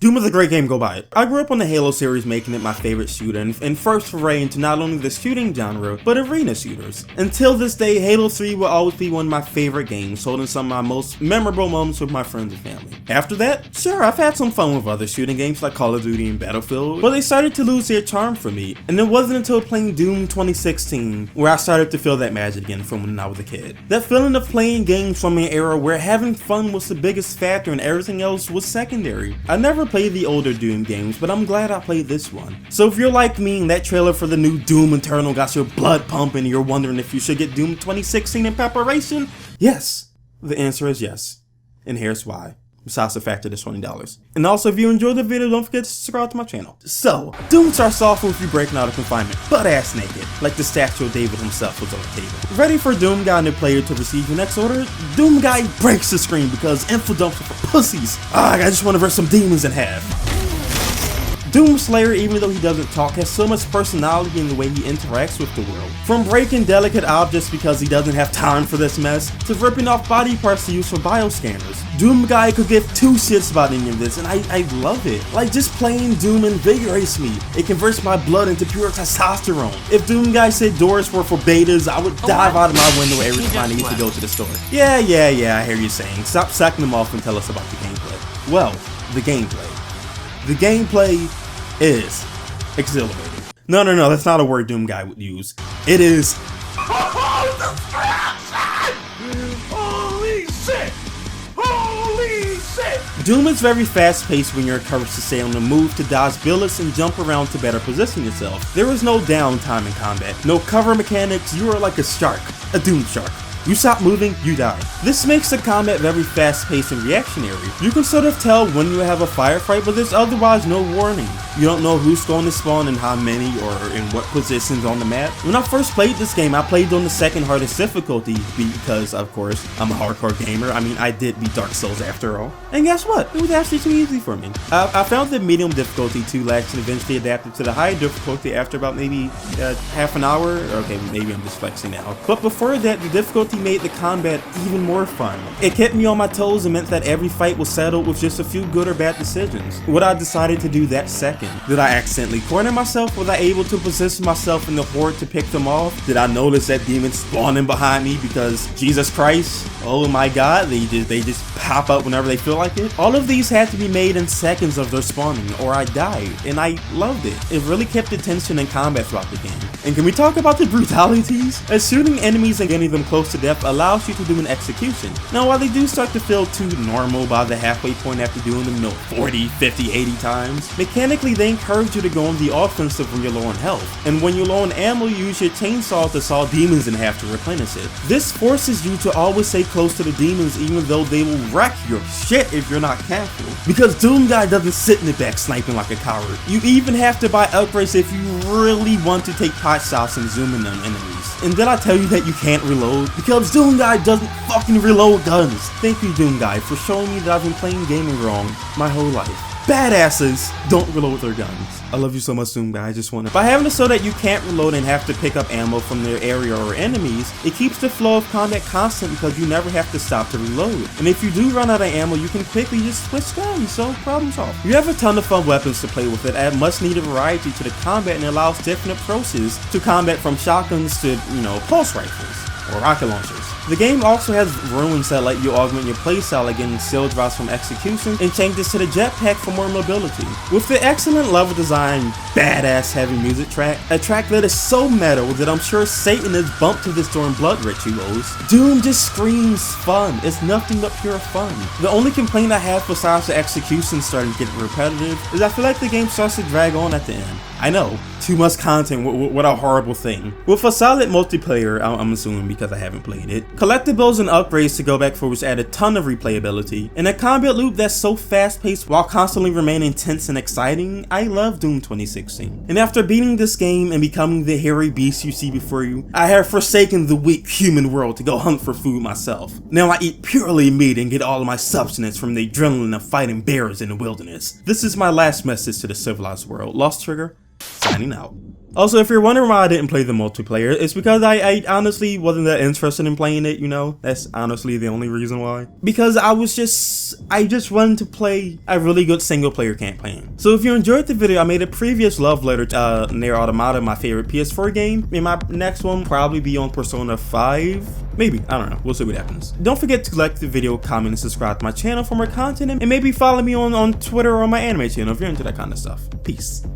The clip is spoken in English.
Doom is a great game, go buy it. I grew up on the Halo series, making it my favorite shooter and first foray into not only the shooting genre, but arena shooters. Until this day, Halo 3 will always be one of my favorite games, holding some of my most memorable moments with my friends and family. After that, sure, I've had some fun with other shooting games like Call of Duty and Battlefield, but they started to lose their charm for me, and it wasn't until playing Doom 2016 where I started to feel that magic again from when I was a kid. That feeling of playing games from an era where having fun was the biggest factor and everything else was secondary. I never played the older Doom games, but I'm glad I played this one. So if you're like me and that trailer for the new Doom Eternal got your blood pumping and you're wondering if you should get Doom 2016 in preparation, yes, the answer is yes. And here's why. Besides the fact that it's $20. And also, if you enjoyed the video, don't forget to subscribe to my channel. So, Doom starts off with you breaking out of confinement, butt-ass naked, like the statue of David himself was on the table. Ready for Doom Guy and the player to receive your next order, Doom Guy breaks the screen because info dumps are for pussies. I just want to rip some demons in half. Doom Slayer, even though he doesn't talk, has so much personality in the way he interacts with the world. From breaking delicate objects because he doesn't have time for this mess, to ripping off body parts to use for bioscanners. Doom Guy could give two shits about any of this, and I love it. Like, just playing Doom invigorates me. It converts my blood into pure testosterone. If Doom Guy said doors were for betas, I would dive out of my window every time I need to go to the store. Yeah, I hear you saying. Stop sucking them off and tell us about the gameplay. Well, the gameplay. The gameplay is exhilarating. No, that's not a word Doom Guy would use. It is holy shit! Holy shit! Doom is very fast-paced when you're encouraged to stay on the move, to dodge bullets, and jump around to better position yourself. There is no downtime in combat, no cover mechanics. You are like a shark, a Doom shark. You stop moving, you die. This makes the combat very fast-paced and reactionary. You can sort of tell when you have a firefight, but there's otherwise no warning. You don't know who's going to spawn and how many or in what positions on the map. When I first played this game, I played on the second hardest difficulty because, of course, I'm a hardcore gamer. I mean, I did beat Dark Souls after all. And guess what? It was actually too easy for me. I found the medium difficulty too lax and eventually adapted to the high difficulty after about maybe half an hour. Okay, maybe I'm just flexing now. But before that, the difficulty made the combat even more fun. It kept me on my toes and meant that every fight was settled with just a few good or bad decisions. What I decided to do that second. Did I accidentally corner myself? Was I able to position myself in the horde to pick them off? Did I notice that demons spawning behind me because Jesus Christ? Oh my god, they just pop up whenever they feel like it? All of these had to be made in seconds of their spawning or I died, and I loved it. It really kept the tension in combat throughout the game. And can we talk about the brutalities? As shooting enemies and getting them close to death allows you to do an execution. Now while they do start to feel too normal by the halfway point after doing them 40, 50, 80 times, mechanically they encourage you to go on the offensive when you're low on health. And when you're low on ammo, you use your chainsaw to saw demons in half to replenish it. This forces you to always stay close to the demons even though they will wreck your shit if you're not careful. Because Doom Guy doesn't sit in the back sniping like a coward. You even have to buy upgrades if you really want to take pot shots and zoom in on enemies. And did I tell you that you can't reload? Because Doom Guy doesn't fucking reload guns. Thank you, Doom Guy, for showing me that I've been playing gaming wrong my whole life. Badasses don't reload their guns. I love you so much, Doom Guy. I just want to. By having it so that you can't reload and have to pick up ammo from their area or enemies, it keeps the flow of combat constant because you never have to stop to reload. And if you do run out of ammo, you can quickly just switch guns, so problem solved. You have a ton of fun weapons to play with that add much needed variety to the combat and allows different approaches to combat, from shotguns to, pulse rifles or rocket launchers. The game also has ruins that let you augment your playstyle, like getting seal drops from execution and changes to the jetpack for more mobility. With the excellent level design, badass heavy music track, a track that is so metal that I'm sure Satan has bumped to this during blood rituals, Doom just screams fun. It's nothing but pure fun. The only complaint I have besides the execution starting to get repetitive is I feel like the game starts to drag on at the end. I know, too much content, what a horrible thing. With a solid multiplayer, I'm assuming because I haven't played it, collectibles and upgrades to go back for which add a ton of replayability, and a combat loop that's so fast-paced while constantly remaining tense and exciting, I love Doom 2016. And after beating this game and becoming the hairy beast you see before you, I have forsaken the weak human world to go hunt for food myself. Now I eat purely meat and get all of my substance from the adrenaline of fighting bears in the wilderness. This is my last message to the civilized world. Lost Trigger? signing out. Also, if you're wondering why I didn't play the multiplayer, it's because I honestly wasn't that interested in playing it, you know? That's honestly the only reason why. Because I just wanted to play a really good single player campaign. So if you enjoyed the video, I made a previous love letter to Nier Automata, my favorite PS4 game. And my next one will probably be on Persona 5. Maybe, I don't know, we'll see what happens. Don't forget to like the video, comment, and subscribe to my channel for more content, and maybe follow me on Twitter or my anime channel if you're into that kind of stuff. Peace.